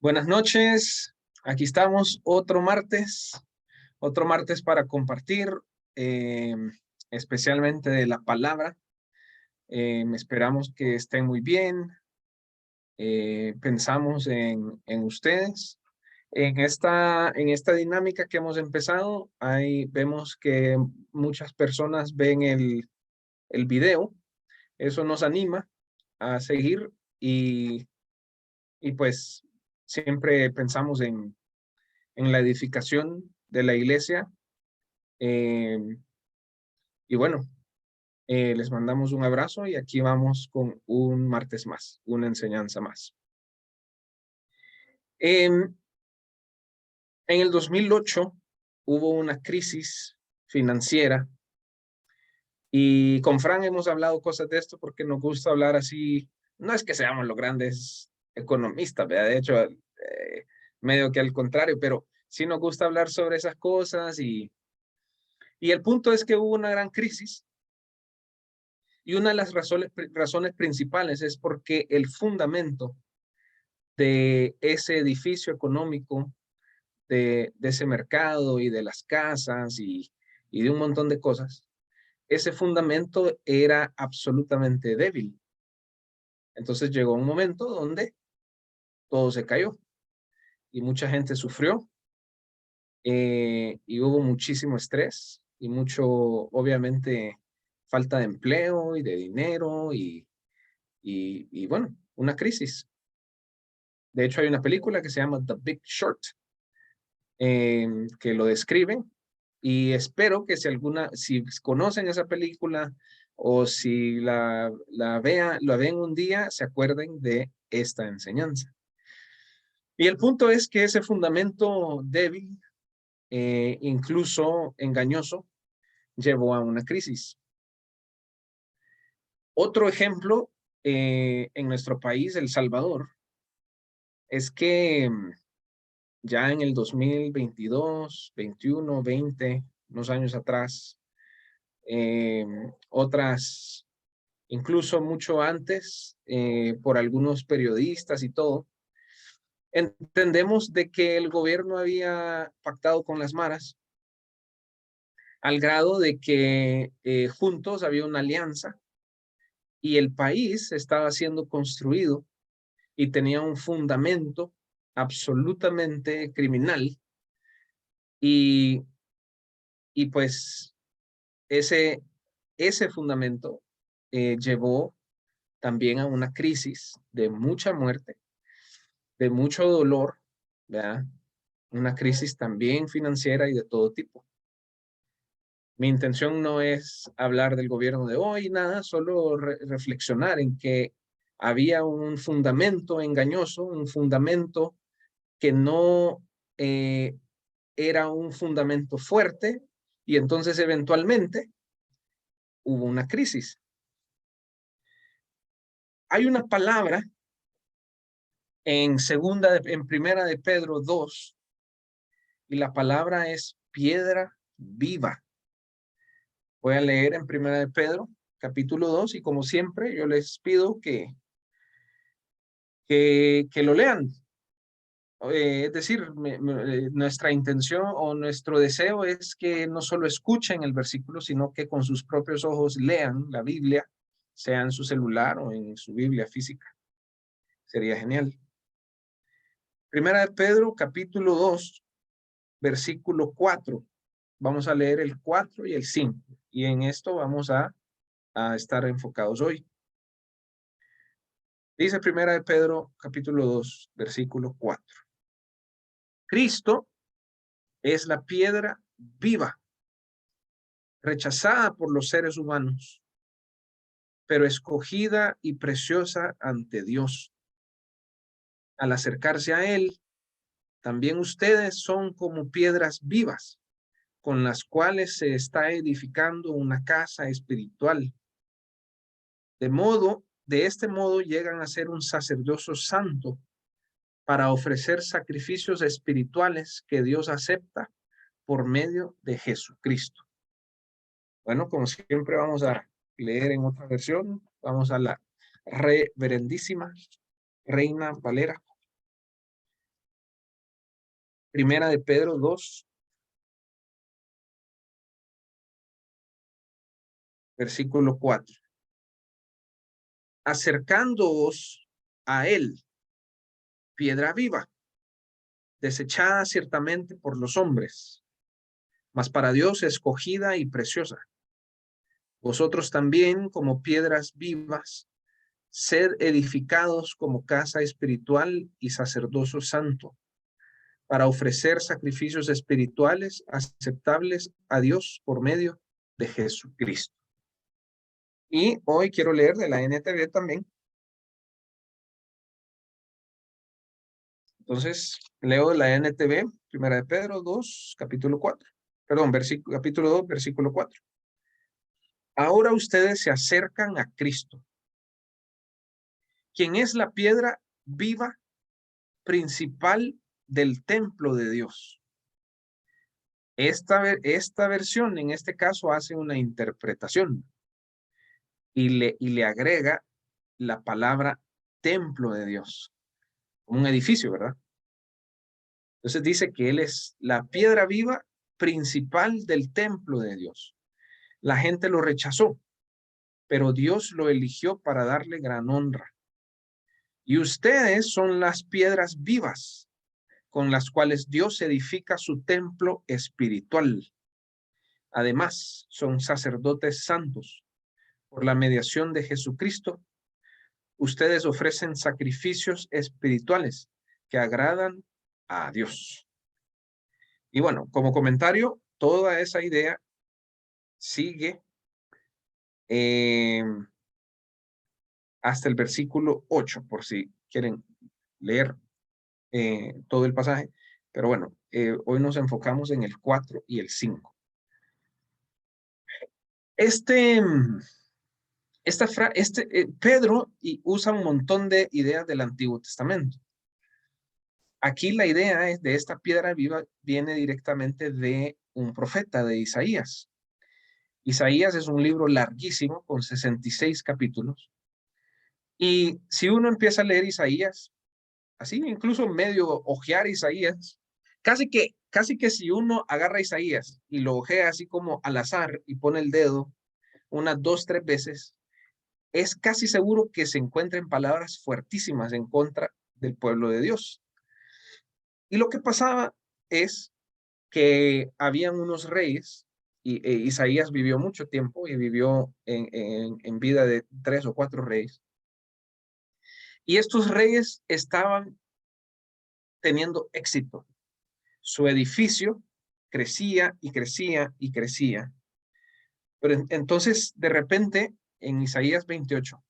Buenas noches, aquí estamos otro martes para compartir, eh, especialmente de la palabra. Esperamos que estén muy bien, pensamos en ustedes. En esta dinámica que hemos empezado, ahí vemos que muchas personas ven el video, eso nos anima a seguir y pues siempre pensamos en la edificación de la iglesia. eh, y bueno, les mandamos un abrazo y aquí vamos con un martes más, una enseñanza más. En el 2008 hubo una crisis financiera y con Fran hemos hablado cosas de esto porque nos gusta hablar así. No es que seamos los grandes economistas, ¿verdad? De hecho, medio que al contrario, pero sí nos gusta hablar sobre esas cosas y el punto es que hubo una gran crisis. Y una de las razones principales es porque el fundamento de ese edificio económico, de ese mercado y de las casas y de un montón de cosas, ese fundamento era absolutamente débil. Entonces llegó un momento donde todo se cayó y mucha gente sufrió, y hubo muchísimo estrés y mucho, obviamente, falta de empleo y de dinero y bueno, una crisis. De hecho, hay una película que se llama The Big Short, que lo describe y espero que si conocen esa película o si la ven un día, se acuerden de esta enseñanza. Y el punto es que ese fundamento débil, incluso engañoso, llevó a una crisis. Otro ejemplo, en nuestro país, El Salvador, es que ya en el 2022, 21, 20, unos años atrás, eh, otras, incluso mucho antes, por algunos periodistas y todo, entendemos de que el gobierno había pactado con las maras al grado de que juntos había una alianza y el país estaba siendo construido y tenía un fundamento absolutamente criminal y, y pues ese, ese fundamento llevó también a una crisis de mucha muerte, de mucho dolor, ¿verdad? Una crisis también financiera y de todo tipo. Mi intención no es hablar del gobierno de hoy, nada, solo reflexionar en que había un fundamento engañoso, un fundamento que no era un fundamento fuerte y entonces eventualmente hubo una crisis. Hay una palabra en primera de Pedro 2 y la palabra es piedra viva. Voy a leer en primera de Pedro, capítulo 2 y como siempre yo les pido que lo lean. Es decir, nuestra intención o nuestro deseo es que no solo escuchen el versículo, sino que con sus propios ojos lean la Biblia, sea en su celular o en su Biblia física. Sería genial. Primera de Pedro, capítulo 2, versículo 4. Vamos a leer el 4 y el 5. Y en esto vamos a estar enfocados hoy. Dice Primera de Pedro, capítulo 2, versículo 4. Cristo es la piedra viva, rechazada por los seres humanos, pero escogida y preciosa ante Dios. Al acercarse a Él, también ustedes son como piedras vivas, con las cuales se está edificando una casa espiritual. De este modo llegan a ser un sacerdocio santo para ofrecer sacrificios espirituales que Dios acepta por medio de Jesucristo. Bueno, como siempre vamos a leer en otra versión. Vamos a la reverendísima Reina Valera. Primera de Pedro 2, versículo 4. Acercándoos a él, piedra viva, desechada ciertamente por los hombres, mas para Dios escogida y preciosa. Vosotros también, como piedras vivas, sed edificados como casa espiritual y sacerdocio santo, para ofrecer sacrificios espirituales aceptables a Dios por medio de Jesucristo. Y hoy quiero leer de la NTV también. Entonces, leo la NTV, Primera de Pedro 2, capítulo 4. Perdón, capítulo 2, versículo 4. Ahora ustedes se acercan a Cristo, quien es la piedra viva principal del templo de Dios. Esta versión, en este caso, hace una interpretación y le agrega la palabra templo de Dios, como un edificio, ¿verdad? Entonces dice que Él es la piedra viva principal del templo de Dios. La gente lo rechazó, pero Dios lo eligió para darle gran honra. Y ustedes son las piedras vivas con las cuales Dios edifica su templo espiritual. Además, son sacerdotes santos. Por la mediación de Jesucristo, ustedes ofrecen sacrificios espirituales que agradan a Dios. Y bueno, como comentario, toda esa idea sigue hasta el versículo 8, por si quieren leer todo el pasaje. Pero bueno, hoy nos enfocamos en el 4 y el 5. Pedro usa un montón de ideas del Antiguo Testamento. Aquí la idea de esta piedra viva viene directamente de un profeta, de Isaías. Isaías es un libro larguísimo con 66 capítulos. Y si uno empieza a leer Isaías, así incluso medio ojear Isaías, casi que si uno agarra Isaías y lo ojea así como al azar y pone el dedo unas 2, 3 veces, es casi seguro que se encuentren palabras fuertísimas en contra del pueblo de Dios. Y lo que pasaba es que habían unos reyes, y Isaías vivió mucho tiempo y vivió en vida de 3 o 4 reyes. Y estos reyes estaban teniendo éxito. Su edificio crecía y crecía y crecía. Pero entonces, de repente, en Isaías 28,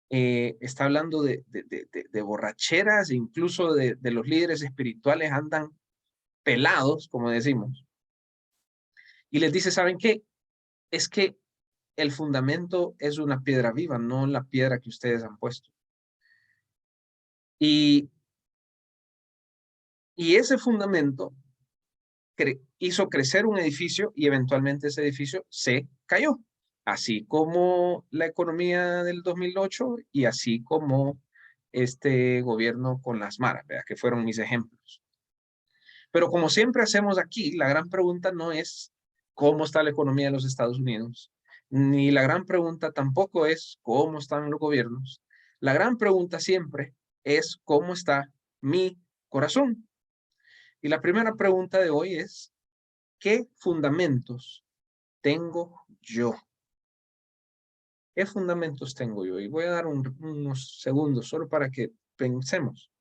está hablando de borracheras, incluso de los líderes espirituales andan pelados, como decimos. Y les dice, ¿saben qué? Es que el fundamento es una piedra viva, no la piedra que ustedes han puesto. Y ese fundamento hizo crecer un edificio y eventualmente ese edificio se cayó, así como la economía del 2008 y así como este gobierno con las maras, ¿verdad? Que fueron mis ejemplos. Pero como siempre hacemos aquí, la gran pregunta no es cómo está la economía de los Estados Unidos, ni la gran pregunta tampoco es cómo están los gobiernos. La gran pregunta siempre es cómo está mi corazón. Y la primera pregunta de hoy es, ¿qué fundamentos tengo yo? ¿Qué fundamentos tengo yo? Y voy a dar unos segundos solo para que pensemos.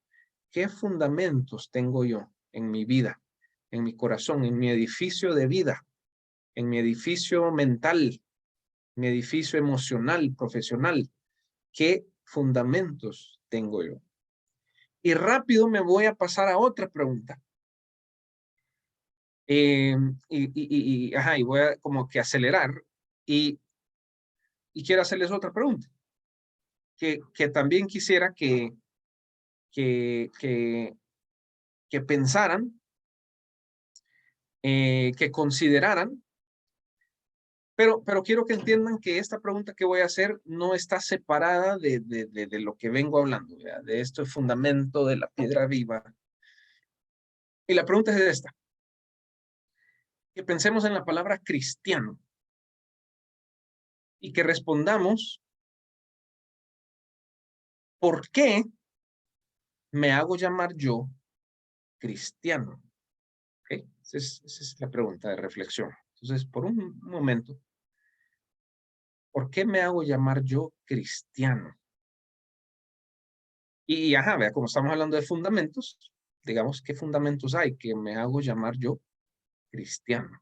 ¿Qué fundamentos tengo yo en mi vida, en mi corazón, en mi edificio de vida, en mi edificio mental, mi edificio emocional, profesional? ¿Qué fundamentos tengo yo? Y rápido me voy a pasar a otra pregunta. Y voy a como que acelerar y quiero hacerles otra pregunta que también quisiera que pensaran, que consideraran, pero quiero que entiendan que esta pregunta que voy a hacer no está separada de lo que vengo hablando, ¿verdad? De este fundamento de la piedra viva. Y la pregunta es esta. Que pensemos en la palabra cristiano y que respondamos, ¿por qué me hago llamar yo cristiano? ¿Okay? Esa es la pregunta de reflexión. Entonces, por un momento, ¿por qué me hago llamar yo cristiano? Y ajá, vea, como estamos hablando de fundamentos, digamos, ¿qué fundamentos hay que me hago llamar yo cristiano?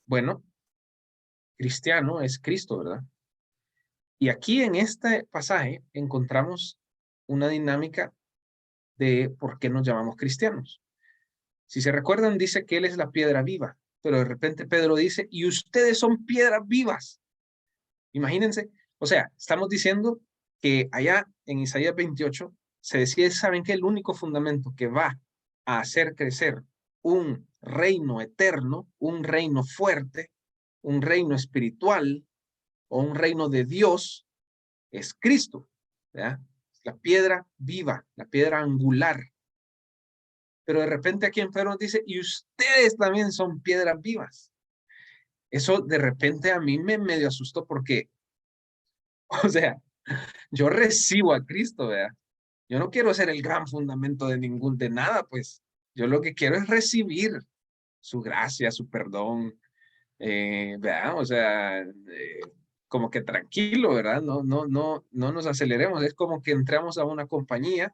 Bueno, cristiano es Cristo, ¿verdad? Y aquí en este pasaje encontramos una dinámica de por qué nos llamamos cristianos. Si se recuerdan, dice que Él es la piedra viva, pero de repente Pedro dice, y ustedes son piedras vivas. Imagínense, o sea, estamos diciendo que allá en Isaías 28 se decía, ¿saben qué? El único fundamento que va a hacer crecer un reino eterno, un reino fuerte, un reino espiritual o un reino de Dios es Cristo, ¿verdad? La piedra viva, la piedra angular. Pero de repente aquí en Pedro dice, y ustedes también son piedras vivas. Eso de repente a mí me medio asustó porque, o sea, yo recibo a Cristo, ¿verdad? Yo no quiero ser el gran fundamento de nada, pues. Yo lo que quiero es recibir su gracia, su perdón, ¿verdad? O sea, como que tranquilo, ¿verdad? No nos aceleremos. Es como que entramos a una compañía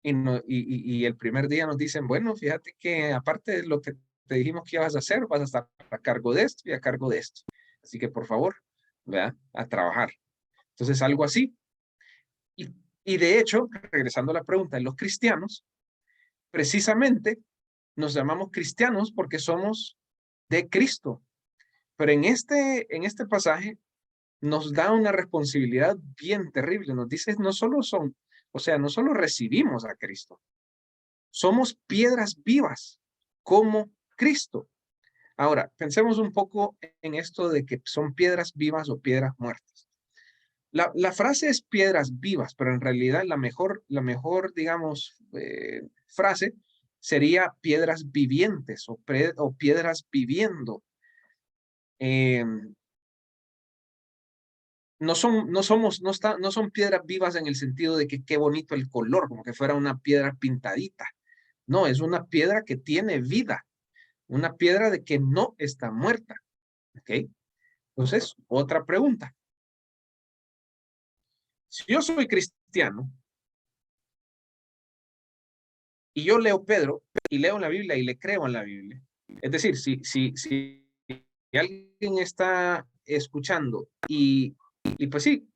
y el primer día nos dicen, bueno, fíjate que aparte de lo que te dijimos que ibas a hacer, vas a estar a cargo de esto y a cargo de esto. Así que por favor, ¿verdad? A trabajar. Entonces, algo así. Y, y de hecho, regresando a la pregunta, los cristianos, precisamente nos llamamos cristianos porque somos de Cristo. Pero en este pasaje nos da una responsabilidad bien terrible. Nos dice, no solo son, o sea, no solo recibimos a Cristo, somos piedras vivas como Cristo. Ahora, pensemos un poco en esto de que son piedras vivas o piedras muertas. La frase es piedras vivas, pero en realidad la mejor digamos, frase sería piedras vivientes o piedras viviendo. Eh, no son piedras vivas en el sentido de que qué bonito el color, como que fuera una piedra pintadita. No, es una piedra que tiene vida, una piedra de que no está muerta. ¿Ok? Entonces, otra pregunta. Si yo soy cristiano y yo leo Pedro y leo la Biblia y le creo en la Biblia, es decir, si alguien está escuchando y pues sí,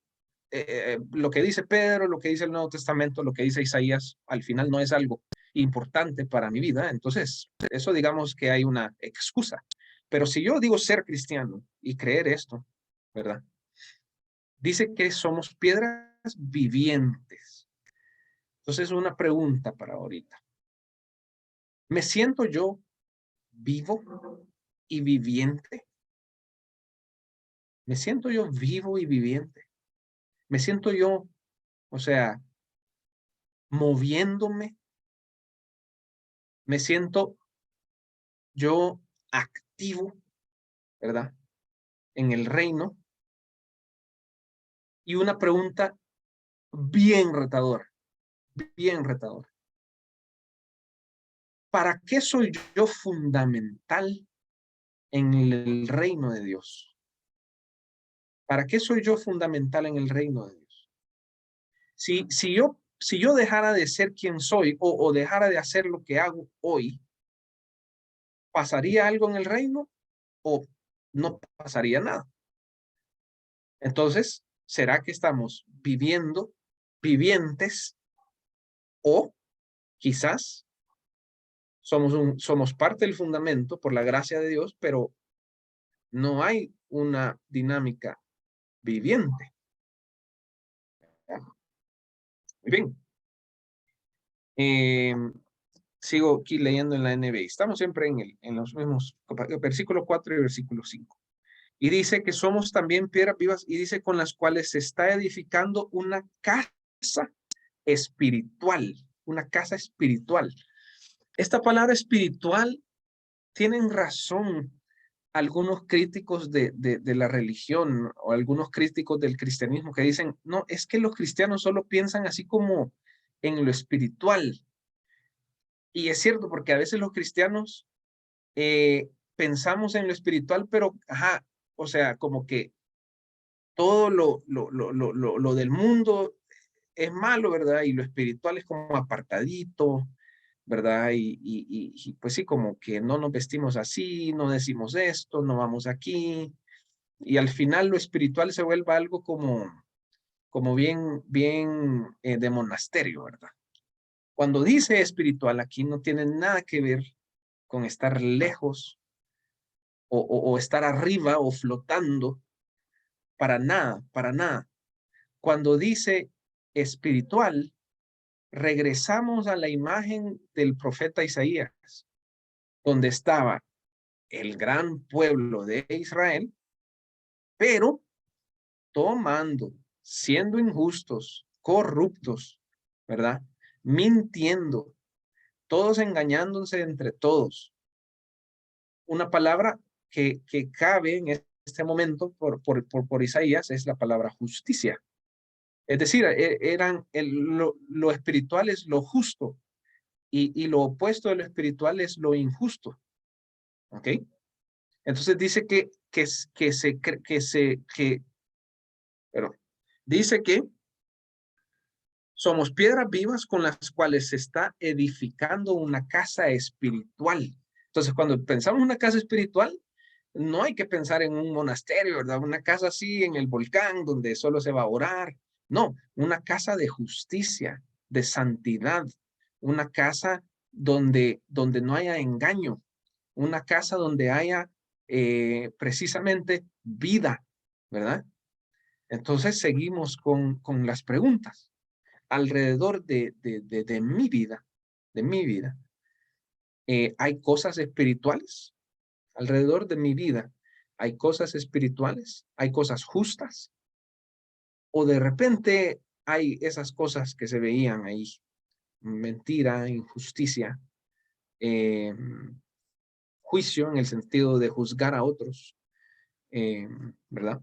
lo que dice Pedro, lo que dice el Nuevo Testamento, lo que dice Isaías, al final no es algo importante para mi vida, entonces eso digamos que hay una excusa. Pero si yo digo ser cristiano y creer esto, ¿verdad? Dice que somos piedras vivientes. Entonces, una pregunta para ahorita. ¿Me siento yo vivo y viviente? ¿Me siento yo vivo y viviente? ¿Me siento yo, o sea, moviéndome? ¿Me siento yo activo, ¿verdad? En el reino. Y una pregunta bien retadora, bien retadora. ¿Para qué soy yo fundamental en el reino de Dios? ¿Para qué soy yo fundamental en el reino de Dios? Si yo dejara de ser quien soy o dejara de hacer lo que hago hoy, ¿pasaría algo en el reino o no pasaría nada? Entonces, ¿será que estamos viviendo, vivientes o quizás somos parte del fundamento por la gracia de Dios, pero no hay una dinámica viviente? Muy bien. Eh, Sigo aquí leyendo en la NBI. Estamos siempre en los mismos, versículo 4 y versículo 5. Y dice que somos también piedras vivas y dice con las cuales se está edificando una casa espiritual, una casa espiritual. Esta palabra espiritual, tienen razón algunos críticos de la religión o algunos críticos del cristianismo que dicen, no, es que los cristianos solo piensan así como en lo espiritual. Y es cierto, porque a veces los cristianos pensamos en lo espiritual, pero, ajá, o sea, como que todo lo del mundo es malo, ¿verdad? Y lo espiritual es como apartadito, ¿verdad? Y pues sí, como que no nos vestimos así, no decimos esto, no vamos aquí. Y al final lo espiritual se vuelve algo como bien de monasterio, ¿verdad? Cuando dice espiritual aquí no tiene nada que ver con estar lejos o estar arriba o flotando, para nada, para nada. Cuando dice espiritual, regresamos a la imagen del profeta Isaías, donde estaba el gran pueblo de Israel, pero tomando, siendo injustos, corruptos, ¿verdad? Mintiendo, todos engañándose entre todos. Una palabra que cabe en este momento por Isaías es la palabra justicia. Es decir, lo espiritual es lo justo y lo opuesto de lo espiritual es lo injusto. ¿Ok? Entonces dice pero dice que somos piedras vivas con las cuales se está edificando una casa espiritual. Entonces, cuando pensamos en una casa espiritual, no hay que pensar en un monasterio, ¿verdad? Una casa así en el volcán donde solo se va a orar. No, una casa de justicia, de santidad, una casa donde no haya engaño, una casa donde haya precisamente vida, ¿verdad? Entonces seguimos con las preguntas alrededor de mi vida, hay cosas espirituales alrededor de mi vida, hay cosas espirituales, hay cosas justas, o de repente hay esas cosas que se veían ahí, mentira, injusticia, eh, juicio en el sentido de juzgar a otros, ¿verdad?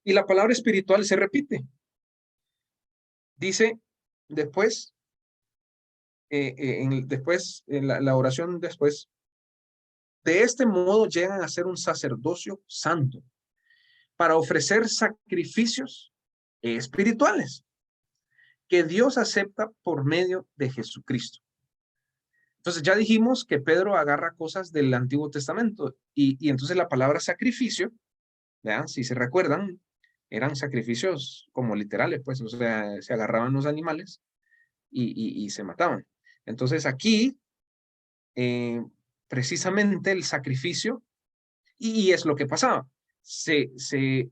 Y la palabra espiritual se repite. Dice después, en la oración después, de este modo llegan a ser un sacerdocio santo para ofrecer sacrificios espirituales que Dios acepta por medio de Jesucristo. Entonces ya dijimos que Pedro agarra cosas del Antiguo Testamento y entonces la palabra sacrificio, ¿ya? Si se recuerdan, eran sacrificios como literales, pues, o sea, se agarraban los animales y se mataban. Entonces aquí, precisamente el sacrificio, y es lo que pasaba, se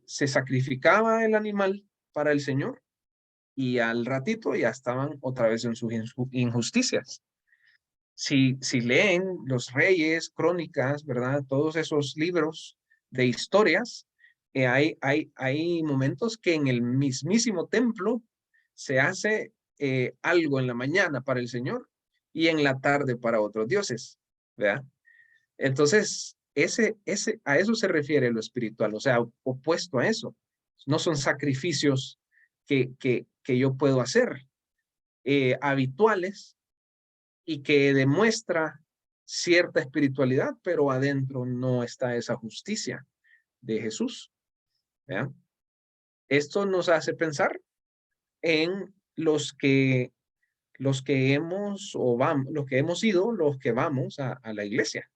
sacrificaba el animal para el Señor y al ratito ya estaban otra vez en sus injusticias. Si leen los Reyes, Crónicas, ¿verdad? Todos esos libros de historias, hay momentos que en el mismísimo templo se hace algo en la mañana para el Señor y en la tarde para otros dioses, ¿verdad? Entonces, a eso se refiere lo espiritual, o sea, opuesto a eso. No son sacrificios que yo puedo hacer habituales y que demuestra cierta espiritualidad, pero adentro no está esa justicia de Jesús. ¿Ya? Esto nos hace pensar en los que hemos o vamos, los que hemos ido, los que vamos a la iglesia.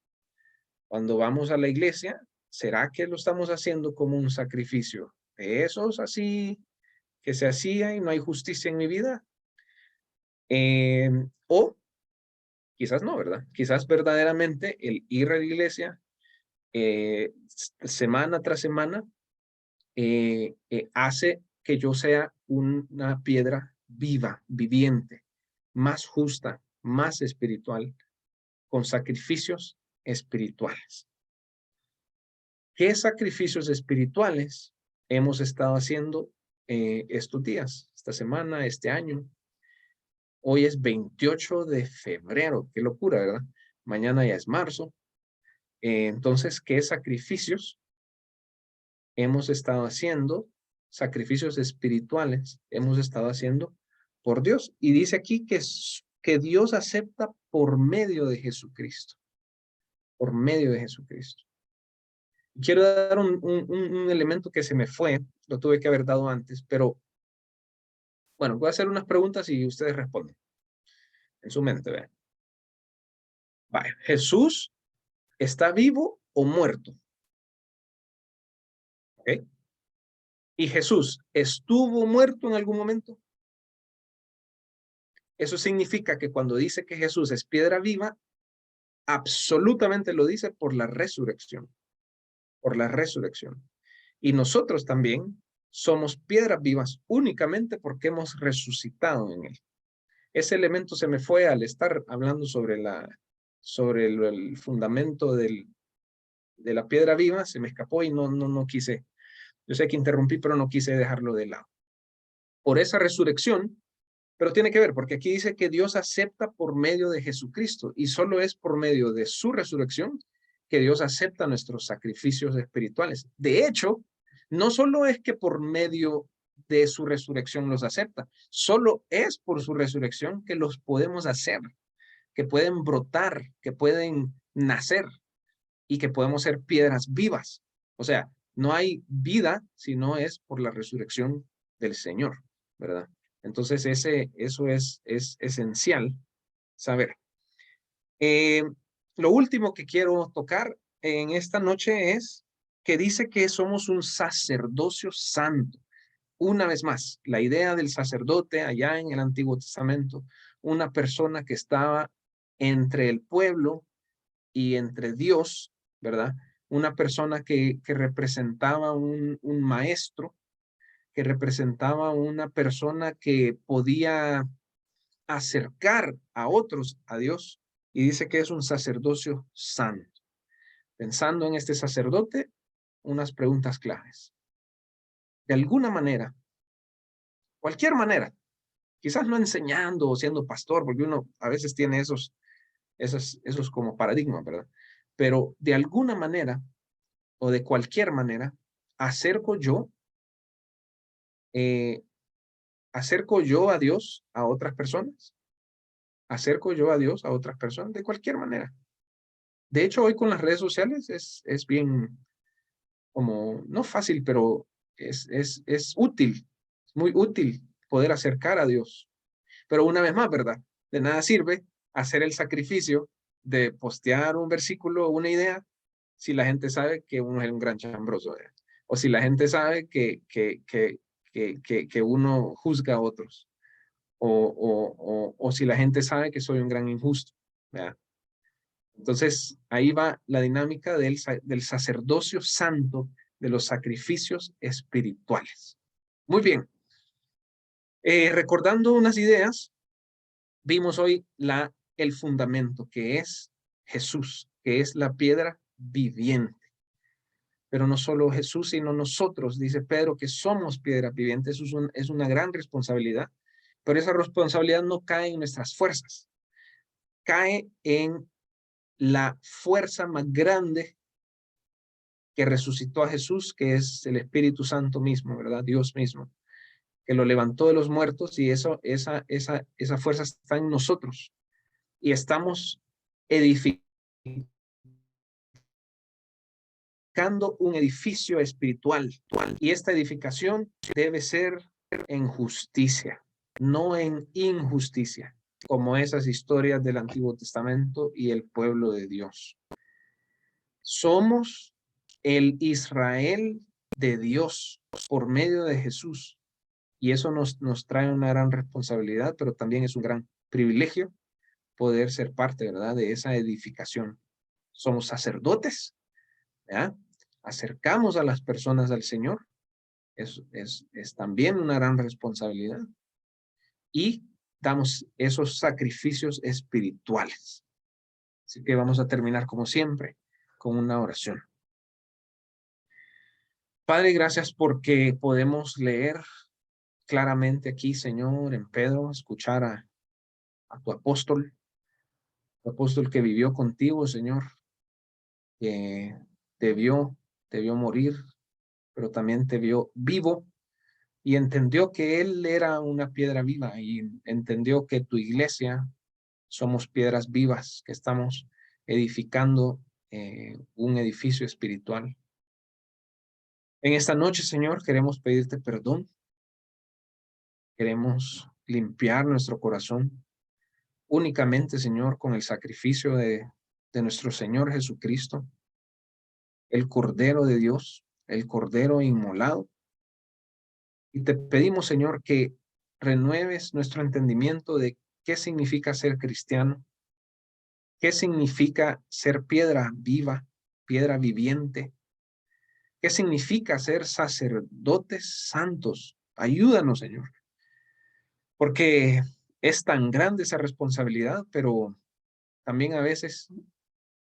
Cuando vamos a la iglesia, ¿será que lo estamos haciendo como un sacrificio de esos así que se hacía y no hay justicia en mi vida? O quizás no, ¿verdad? Quizás verdaderamente el ir a la iglesia semana tras semana hace que yo sea una piedra viva, viviente, más justa, más espiritual, con sacrificios espirituales. ¿Qué sacrificios espirituales hemos estado haciendo estos días, esta semana, este año? Hoy es 28 de febrero, qué locura, ¿verdad? Mañana ya es marzo. Entonces, ¿qué sacrificios hemos estado haciendo? Sacrificios espirituales hemos estado haciendo por Dios. Y dice aquí que Dios acepta por medio de Jesucristo. Por medio de Jesucristo. Quiero dar un elemento que se me fue, lo tuve que haber dado antes, pero bueno, voy a hacer unas preguntas y ustedes responden en su mente. Vean. Vaya, ¿Jesús está vivo o muerto? ¿Ok? ¿Y Jesús estuvo muerto en algún momento? Eso significa que cuando dice que Jesús es piedra viva, absolutamente lo dice por la resurrección. Por la resurrección. Y nosotros también somos piedras vivas únicamente porque hemos resucitado en él. Ese elemento se me fue al estar hablando sobre el fundamento de la piedra viva, se me escapó y no quise. Yo sé que interrumpí, pero no quise dejarlo de lado. Por esa resurrección, pero tiene que ver, porque aquí dice que Dios acepta por medio de Jesucristo y solo es por medio de su resurrección que Dios acepta nuestros sacrificios espirituales. De hecho, no solo es que por medio de su resurrección los acepta, solo es por su resurrección que los podemos hacer, que pueden brotar, que pueden nacer y que podemos ser piedras vivas. O sea, no hay vida si no es por la resurrección del Señor, ¿verdad? Entonces, eso es esencial saber. Lo último que quiero tocar en esta noche es que dice que somos un sacerdocio santo. Una vez más, la idea del sacerdote allá en el Antiguo Testamento, una persona que estaba entre el pueblo y entre Dios, ¿verdad? Una persona que representaba un maestro, que representaba una persona que podía acercar a otros a Dios, y dice que es un sacerdocio santo. Pensando en este sacerdote, unas preguntas claves. De alguna manera, cualquier manera, quizás no enseñando o siendo pastor, porque uno a veces tiene esos como paradigmas, ¿verdad? Pero de alguna manera o de cualquier manera, acerco yo, eh, acerco yo a Dios a otras personas, acerco yo a Dios a otras personas, de cualquier manera. De hecho, hoy con las redes sociales es bien, como, no fácil, pero es útil, muy útil poder acercar a Dios. Pero una vez más, ¿verdad? De nada sirve hacer el sacrificio de postear un versículo o una idea si la gente sabe que uno es un gran chambroso, ¿verdad? O si la gente sabe que uno juzga a otros, o si la gente sabe que soy un gran injusto, ¿verdad? Entonces, ahí va la dinámica del sacerdocio santo, de los sacrificios espirituales. Muy bien. Recordando unas ideas, vimos hoy el fundamento, que es Jesús, que es la piedra viviente. Pero no solo Jesús, sino nosotros, dice Pedro, que somos piedra viviente. Eso es una gran responsabilidad, pero esa responsabilidad no cae en nuestras fuerzas, cae en la fuerza más grande que resucitó a Jesús, que es el Espíritu Santo mismo, ¿verdad? Dios mismo, que lo levantó de los muertos, y esa fuerza está en nosotros y estamos edificando un edificio espiritual, y esta edificación debe ser en justicia, no en injusticia, como esas historias del Antiguo Testamento y el pueblo de Dios. Somos el Israel de Dios por medio de Jesús, y eso nos trae una gran responsabilidad, pero también es un gran privilegio poder ser parte, ¿verdad?, de esa edificación. Somos sacerdotes, ¿ya? Acercamos a las personas al Señor, es también una gran responsabilidad, y damos esos sacrificios espirituales. Así que vamos a terminar como siempre con una oración. Padre, gracias porque podemos leer claramente aquí, Señor, en Pedro, escuchar a tu apóstol que vivió contigo, Señor, que te vio morir, pero también te vio vivo y entendió que Él era una piedra viva y entendió que tu iglesia somos piedras vivas que estamos edificando un edificio espiritual. En esta noche, Señor, queremos pedirte perdón, queremos limpiar nuestro corazón únicamente, Señor, con el sacrificio de nuestro Señor Jesucristo, el Cordero de Dios, el Cordero inmolado. Y te pedimos, Señor, que renueves nuestro entendimiento de qué significa ser cristiano, qué significa ser piedra viva, piedra viviente, qué significa ser sacerdotes santos. Ayúdanos, Señor, porque es tan grande esa responsabilidad, pero también a veces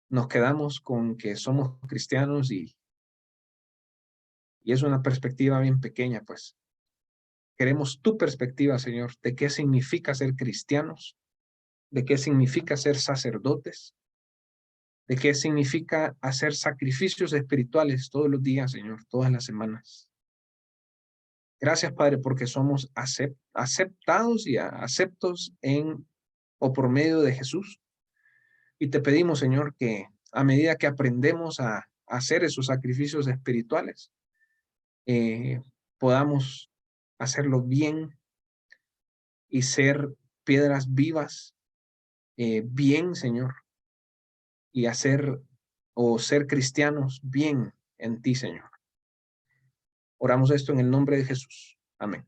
nos quedamos con que somos cristianos y es una perspectiva bien pequeña, pues. Queremos tu perspectiva, Señor, de qué significa ser cristianos, de qué significa ser sacerdotes, de qué significa hacer sacrificios espirituales todos los días, Señor, todas las semanas. Gracias, Padre, porque somos aceptados y aceptos en o por medio de Jesús. Y te pedimos, Señor, que a medida que aprendemos a hacer esos sacrificios espirituales, eh, podamos hacerlo bien y ser piedras vivas, bien, Señor, y hacer o ser cristianos bien en ti, Señor. Oramos esto en el nombre de Jesús. Amén.